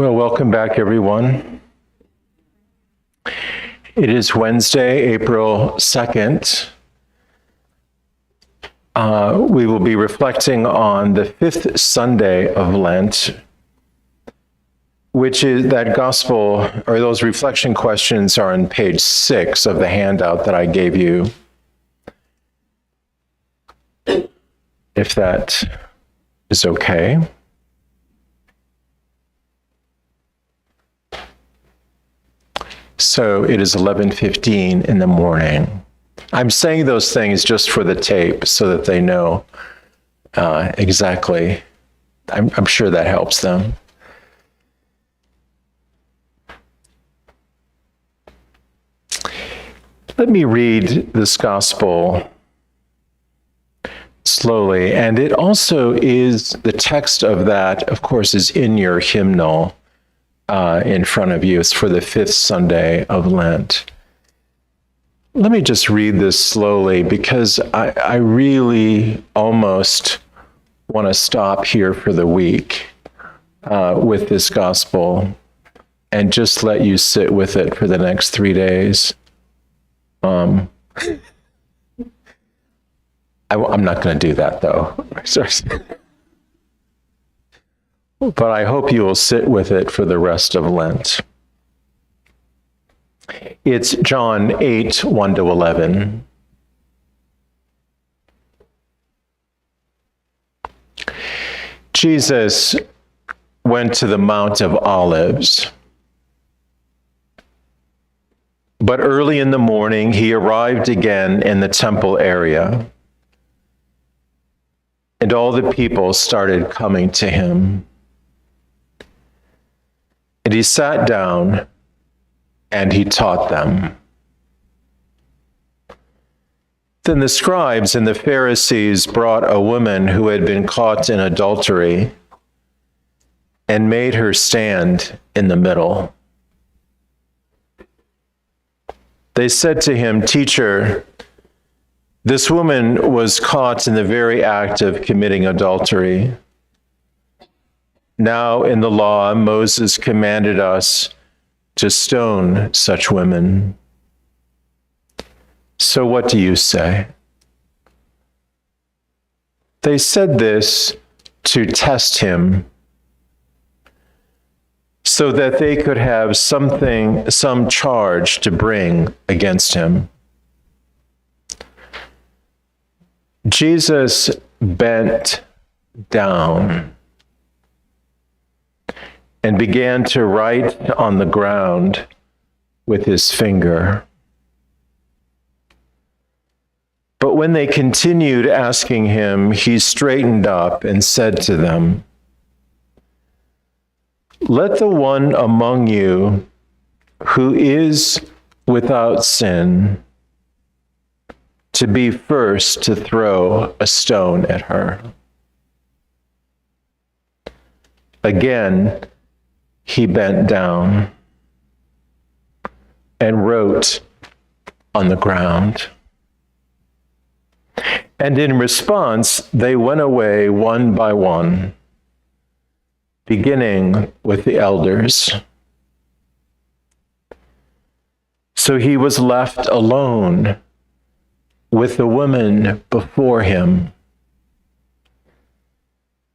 Well, welcome back, everyone. It is Wednesday, April 2nd. We will be reflecting on the fifth Sunday of Lent, which is that gospel, or those reflection questions are on page 6 of the handout that I gave you. If that is okay. So it is 11:15 in the morning. I'm saying those things just for the tape so that they know exactly. I'm sure that helps them. Let me read this gospel slowly. And it also is, the text of that, of course, is in your hymnal in front of you. It's for the fifth Sunday of Lent. Let me just read this slowly because I really almost want to stop here for the week with this gospel and just let you sit with it for the next 3 days. I'm not going to do that, though. But I hope you will sit with it for the rest of Lent. It's John 8, 1 to 11. Jesus went to the Mount of Olives. But early in the morning, he arrived again in the temple area. And all the people started coming to him. And he sat down and he taught them. Then the scribes and the Pharisees brought a woman who had been caught in adultery and made her stand in the middle. They said to him, "Teacher, this woman was caught in the very act of committing adultery. Now in the law, Moses commanded us to stone such women. So what do you say?" They said this to test him, so that they could have some charge to bring against him. Jesus bent down and began to write on the ground with his finger. But when they continued asking him, he straightened up and said to them, "Let the one among you who is without sin to be first to throw a stone at her." Again, he bent down and wrote on the ground. And in response, they went away one by one, beginning with the elders. So he was left alone with the woman before him.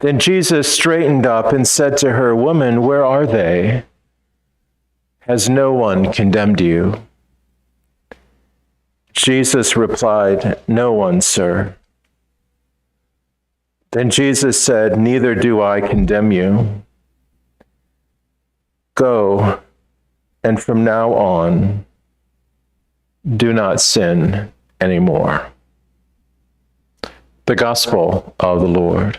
Then Jesus straightened up and said to her, "Woman, where are they? Has no one condemned you?" Jesus replied, "No one, sir." Then Jesus said, "Neither do I condemn you. Go, and from now on, do not sin anymore." The Gospel of the Lord.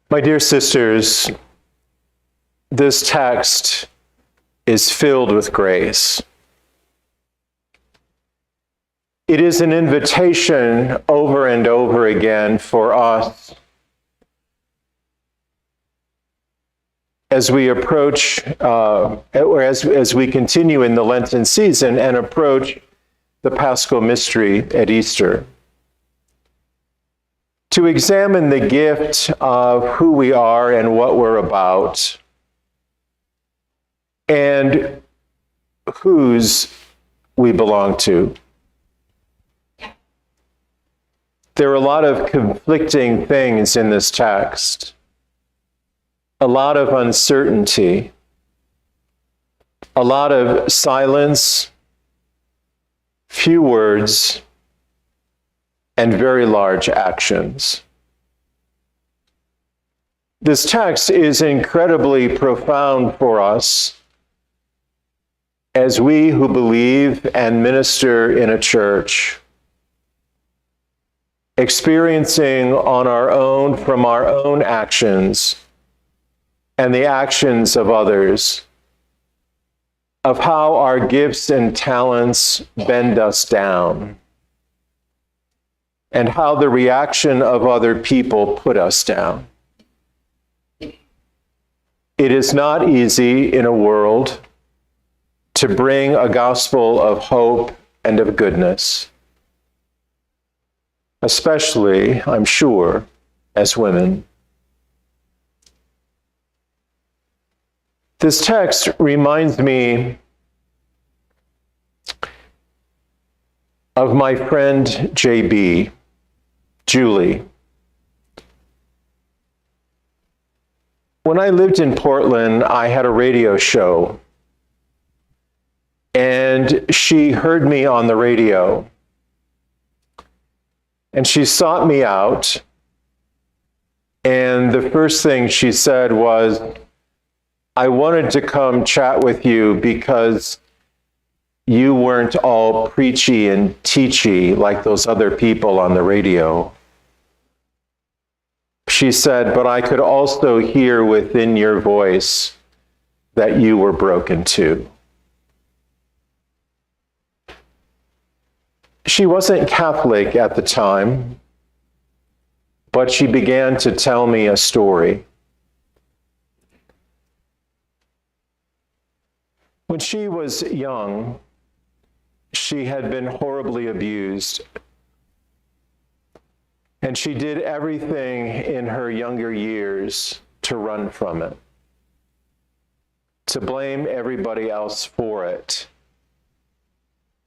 My dear sisters, this text is filled with grace. It is an invitation over and over again for us as we approach, or as we continue in the Lenten season and approach the Paschal mystery at Easter. To examine the gift of who we are and what we're about, and whose we belong to. There are a lot of conflicting things in this text, a lot of uncertainty, a lot of silence, few words, and very large actions. This text is incredibly profound for us as we who believe and minister in a church, experiencing on our own, from our own actions and the actions of others, of how our gifts and talents bend us down, and how the reaction of other people put us down. It is not easy in a world to bring a gospel of hope and of goodness, especially, I'm sure, as women. This text reminds me of my friend JB, Julie. When I lived in Portland, I had a radio show, and she heard me on the radio. And she sought me out, and the first thing she said was, I wanted to come chat with you because you weren't all preachy and teachy like those other people on the radio. She said, but I could also hear within your voice that you were broken too. She wasn't Catholic at the time, but she began to tell me a story. When she was young, she had been horribly abused, and she did everything in her younger years to run from it, to blame everybody else for it,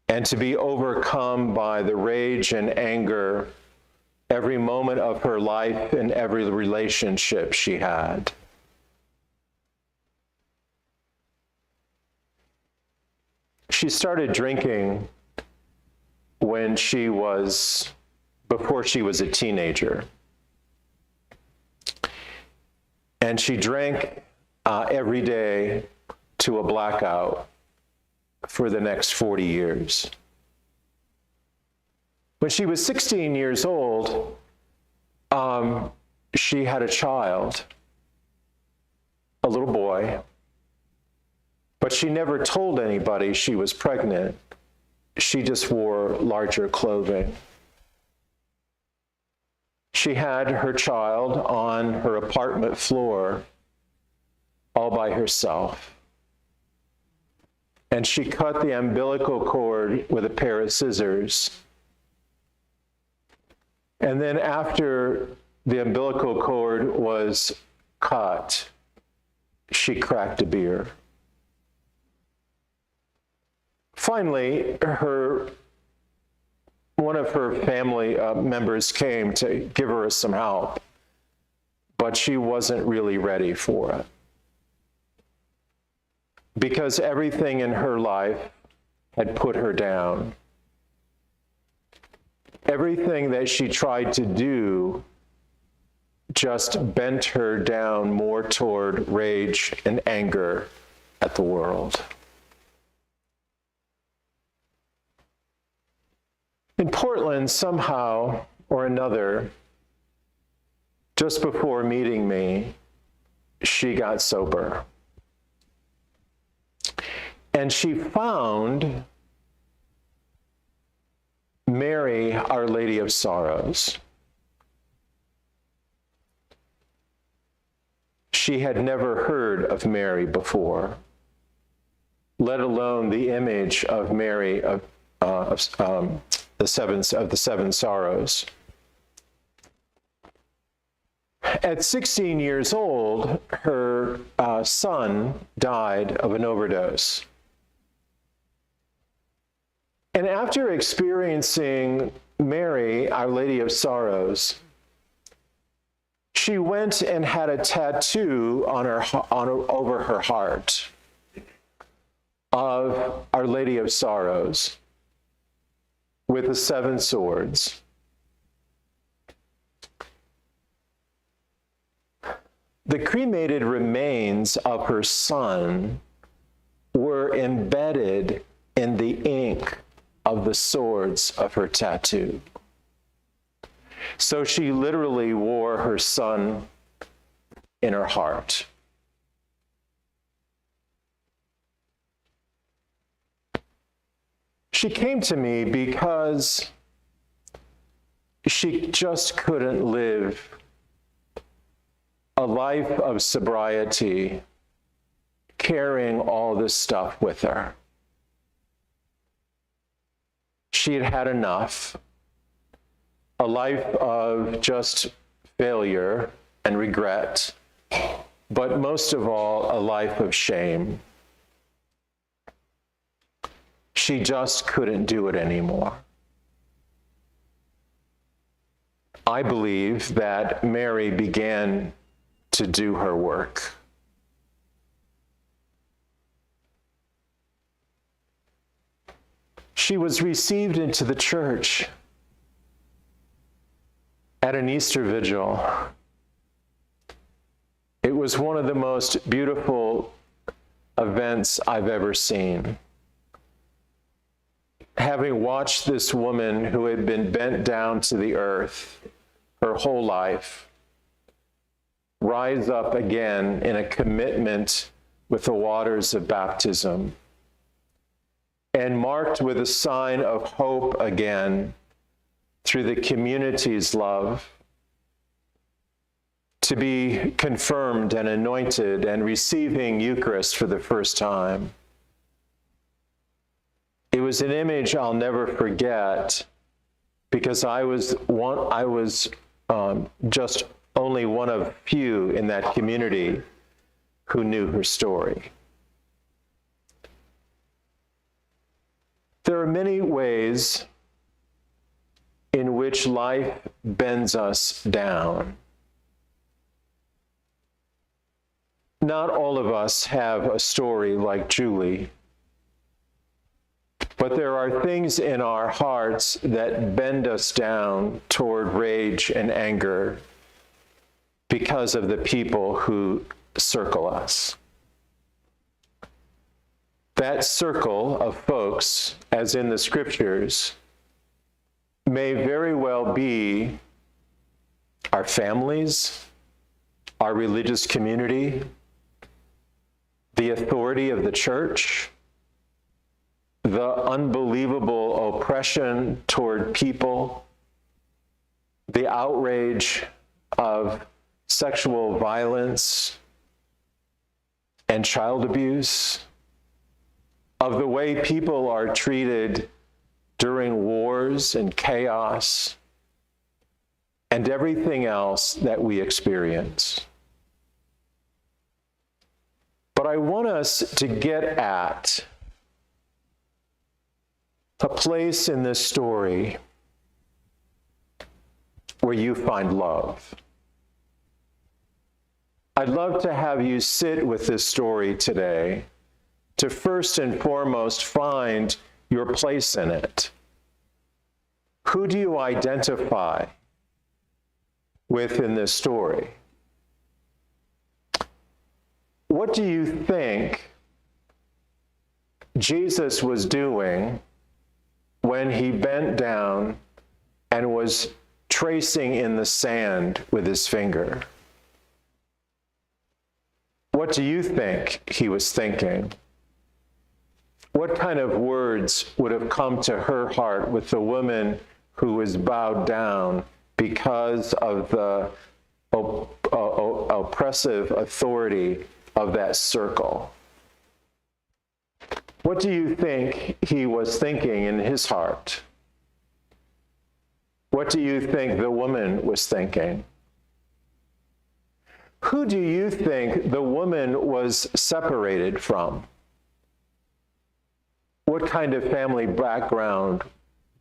and to be overcome by the rage and anger every moment of her life and every relationship she had. She started drinking before she was a teenager. And she drank every day to a blackout for the next 40 years. When she was 16 years old, she had a child, a little boy, but she never told anybody she was pregnant. She just wore larger clothing. She had her child on her apartment floor all by herself. And she cut the umbilical cord with a pair of scissors. And then after the umbilical cord was cut, she cracked a beer. Finally, one of her family members came to give her some help, but she wasn't really ready for it. Because everything in her life had put her down. Everything that she tried to do just bent her down more toward rage and anger at the world. In Portland, somehow or another, just before meeting me, she got sober. And she found Mary, Our Lady of Sorrows. she had never heard of Mary before, let alone the image of Mary of the seven sorrows. At 16 years old, her son died of an overdose. And after experiencing Mary, Our Lady of Sorrows, she went and had a tattoo over her heart of Our Lady of Sorrows with the 7 swords. The cremated remains of her son were embedded in the ink of the swords of her tattoo. So she literally wore her son in her heart. She came to me because she just couldn't live a life of sobriety, carrying all this stuff with her. She had had enough, a life of just failure and regret, but most of all, a life of shame. She just couldn't do it anymore. I believe that Mary began to do her work. She was received into the church at an Easter vigil. It was one of the most beautiful events I've ever seen. Having watched this woman who had been bent down to the earth her whole life rise up again in a commitment with the waters of baptism, and marked with a sign of hope again through the community's love, to be confirmed and anointed and receiving Eucharist for the first time. It was an image I'll never forget, because I was just only one of few in that community who knew her story. There are many ways in which life bends us down. Not all of us have a story like Julie, but there are things in our hearts that bend us down toward rage and anger because of the people who circle us. That circle of folks, as in the scriptures, may very well be our families, our religious community, the authority of the church, the unbelievable oppression toward people, the outrage of sexual violence and child abuse, of the way people are treated during wars and chaos, and everything else that we experience. But I want us to get at a place in this story where you find love. I'd love to have you sit with this story today to first and foremost find your place in it. Who do you identify with in this story? What do you think Jesus was doing when he bent down and was tracing in the sand with his finger? What do you think he was thinking? What kind of words would have come to her heart with the woman who was bowed down because of the oppressive authority of that circle. What do you think he was thinking in his heart? What do you think the woman was thinking? Who do you think the woman was separated from? What kind of family background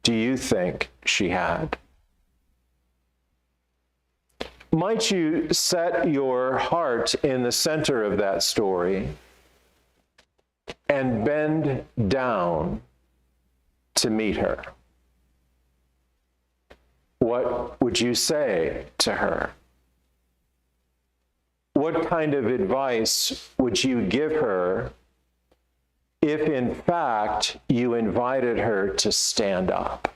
do you think she had? Might you set your heart in the center of that story and bend down to meet her? What would you say to her? What kind of advice would you give her if in fact you invited her to stand up?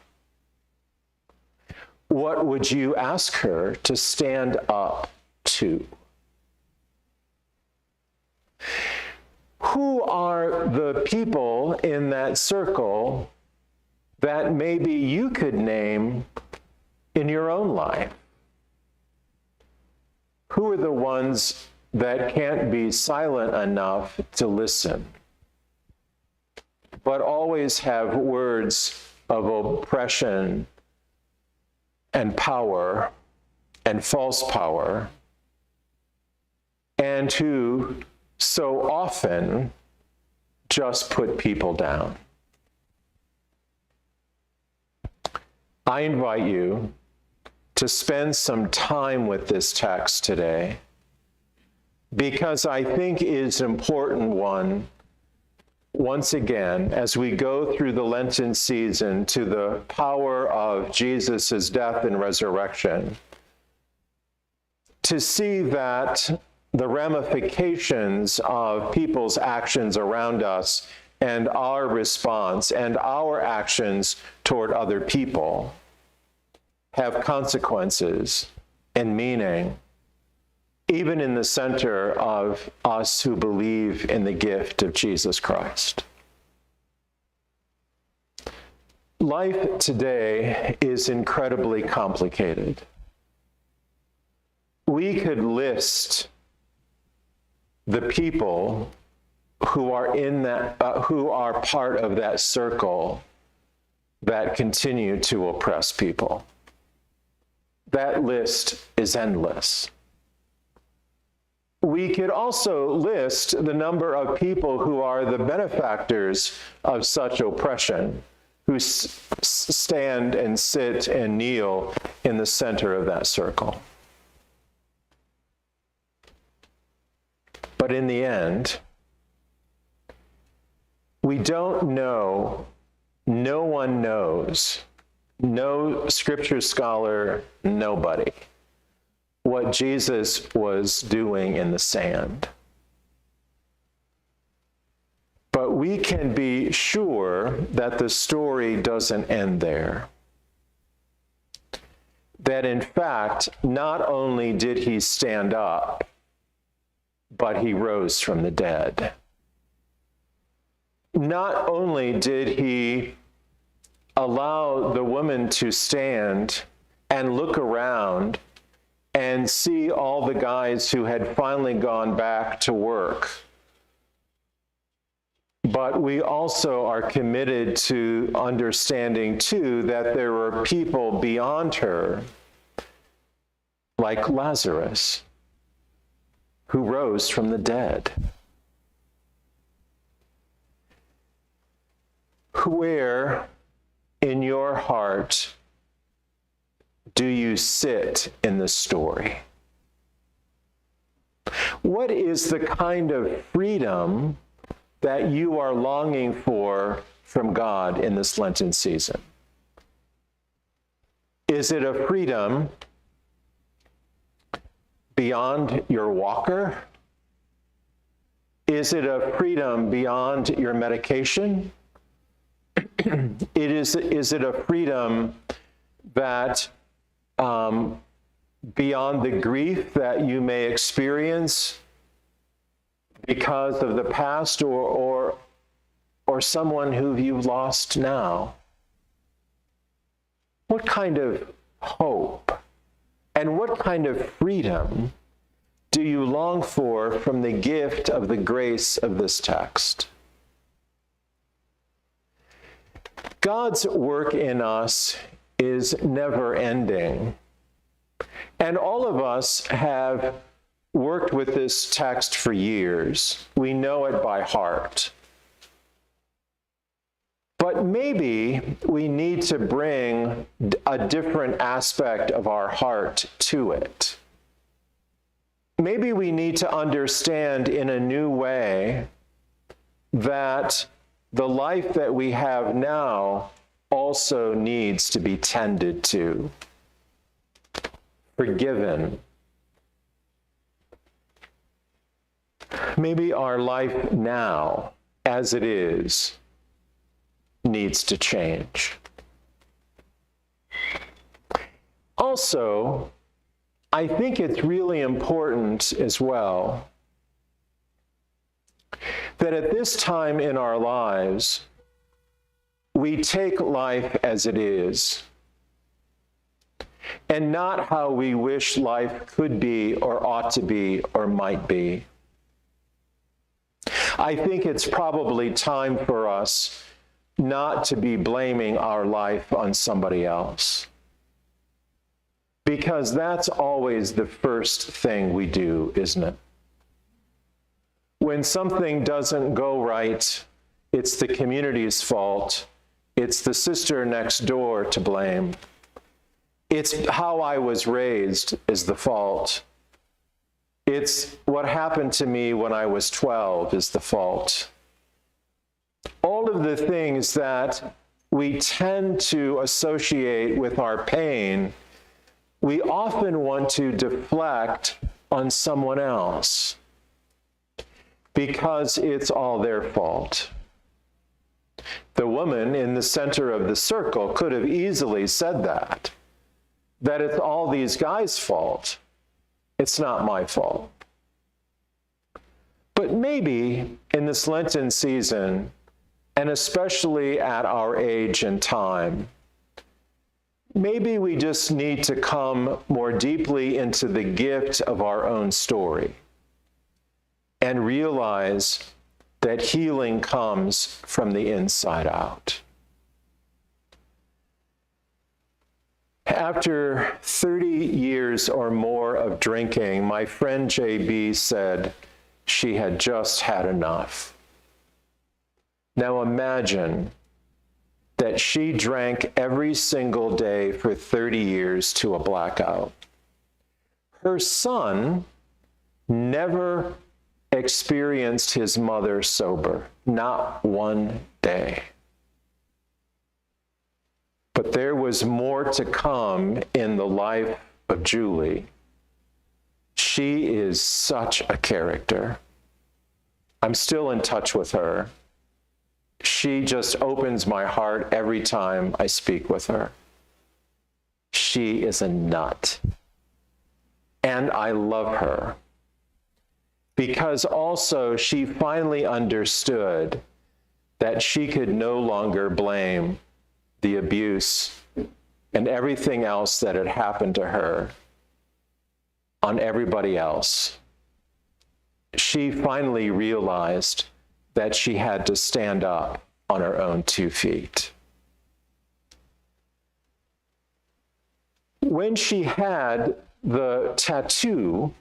What would you ask her to stand up to? Who are the people in that circle that maybe you could name in your own life? Who are the ones that can't be silent enough to listen, but always have words of oppression and power and false power, and who so often just put people down? I invite you to spend some time with this text today, because I think it is an important one, once again, as we go through the Lenten season to the power of Jesus' death and resurrection, to see that the ramifications of people's actions around us and our response and our actions toward other people have consequences and meaning, even in the center of us who believe in the gift of Jesus Christ. Life today is incredibly complicated. We could list the people who are in that, who are part of that circle that continue to oppress people. That list is endless. We could also list the number of people who are the benefactors of such oppression, who stand and sit and kneel in the center of that circle. But in the end, we don't know, no one knows, no scripture scholar, nobody, what Jesus was doing in the sand. But we can be sure that the story doesn't end there. That in fact, not only did he stand up, but he rose from the dead. Not only did he allow the woman to stand and look around and see all the guys who had finally gone back to work, but we also are committed to understanding too that there were people beyond her, like Lazarus, who rose from the dead. Where in your heart do you sit in the story? What is the kind of freedom that you are longing for from God in this Lenten season? Is it a freedom beyond your walker? Is it a freedom beyond your medication? Is it a freedom that beyond the grief that you may experience because of the past or someone who you've lost now? What kind of hope and what kind of freedom do you long for from the gift of the grace of this text? God's work in us is never ending. And all of us have worked with this text for years. We know it by heart. But maybe we need to bring a different aspect of our heart to it. Maybe we need to understand in a new way that the life that we have now also needs to be tended to, forgiven. Maybe our life now, as it is, needs to change. Also, I think it's really important as well that at this time in our lives, we take life as it is and not how we wish life could be or ought to be or might be. I think it's probably time for us not to be blaming our life on somebody else, because that's always the first thing we do, isn't it? When something doesn't go right, it's the community's fault. It's the sister next door to blame. It's how I was raised is the fault. It's what happened to me when I was 12 is the fault. All of the things that we tend to associate with our pain, we often want to deflect on someone else because it's all their fault. The woman in the center of the circle could have easily said that it's all these guys' fault. It's not my fault. But maybe in this Lenten season, and especially at our age and time, maybe we just need to come more deeply into the gift of our own story and realize that healing comes from the inside out. After 30 years or more of drinking, my friend JB said she had just had enough. Now imagine that she drank every single day for 30 years to a blackout. Her son never experienced his mother sober, not one day. But there was more to come in the life of Julie. She is such a character. I'm still in touch with her. She just opens my heart every time I speak with her. She is a nut. And I love her. Because also she finally understood that she could no longer blame the abuse and everything else that had happened to her on everybody else. She finally realized that she had to stand up on her own 2 feet. When she had the tattoo,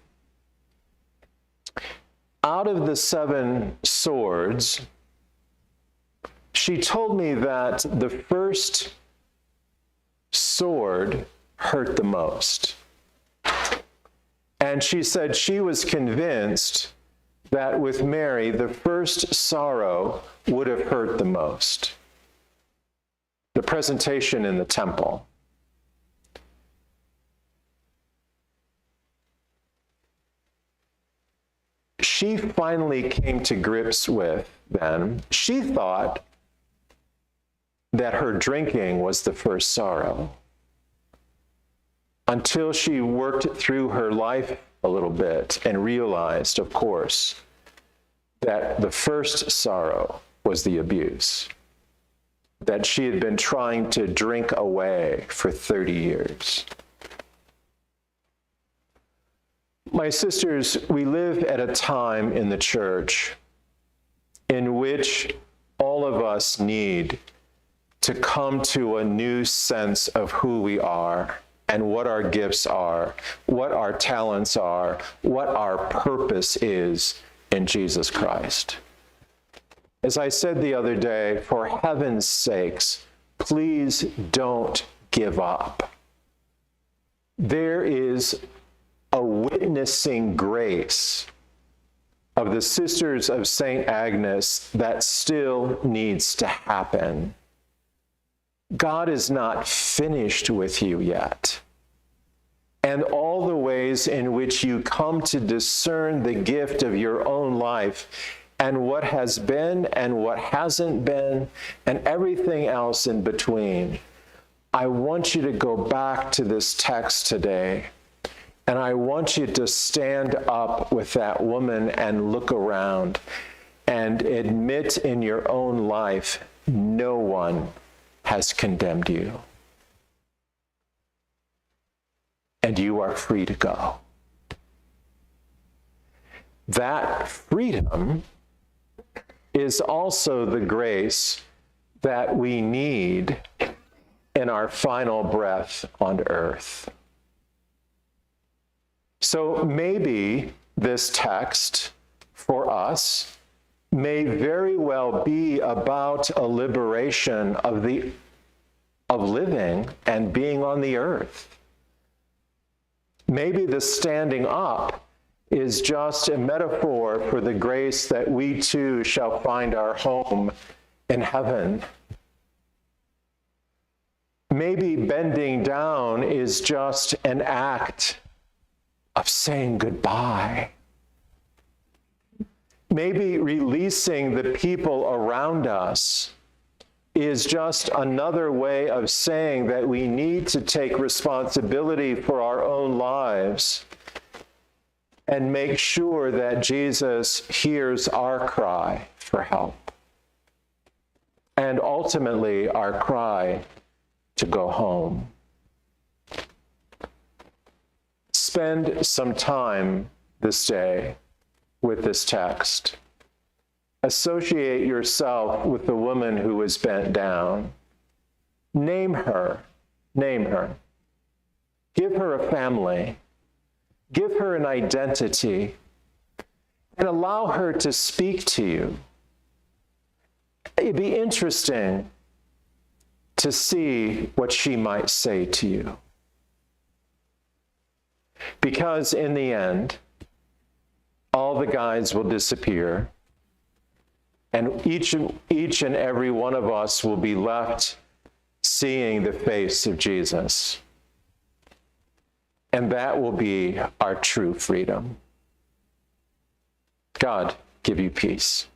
out of the 7 swords, she told me that the first sword hurt the most. And she said she was convinced that with Mary, the first sorrow would have hurt the most. The presentation in the temple. She finally came to grips with then, she thought that her drinking was the first sorrow, until she worked through her life a little bit and realized, of course, that the first sorrow was the abuse that she had been trying to drink away for 30 years. My sisters, we live at a time in the church in which all of us need to come to a new sense of who we are and what our gifts are, what our talents are, what our purpose is in Jesus Christ. As I said the other day, for heaven's sakes, please don't give up. There is a witnessing grace of the Sisters of St. Agnes that still needs to happen. God is not finished with you yet. And all the ways in which you come to discern the gift of your own life and what has been and what hasn't been and everything else in between, I want you to go back to this text today, and I want you to stand up with that woman and look around and admit in your own life, no one has condemned you. And you are free to go. That freedom is also the grace that we need in our final breath on earth. So maybe this text for us may very well be about a liberation of living and being on the earth. Maybe the standing up is just a metaphor for the grace that we too shall find our home in heaven. Maybe bending down is just an act of saying goodbye. Maybe releasing the people around us is just another way of saying that we need to take responsibility for our own lives and make sure that Jesus hears our cry for help and ultimately our cry to go home. Spend some time this day with this text. Associate yourself with the woman who is bent down. Name her. Name her. Give her a family. Give her an identity. And allow her to speak to you. It'd be interesting to see what she might say to you. Because in the end, all the guides will disappear, and each and every one of us will be left seeing the face of Jesus. And that will be our true freedom. God give you peace.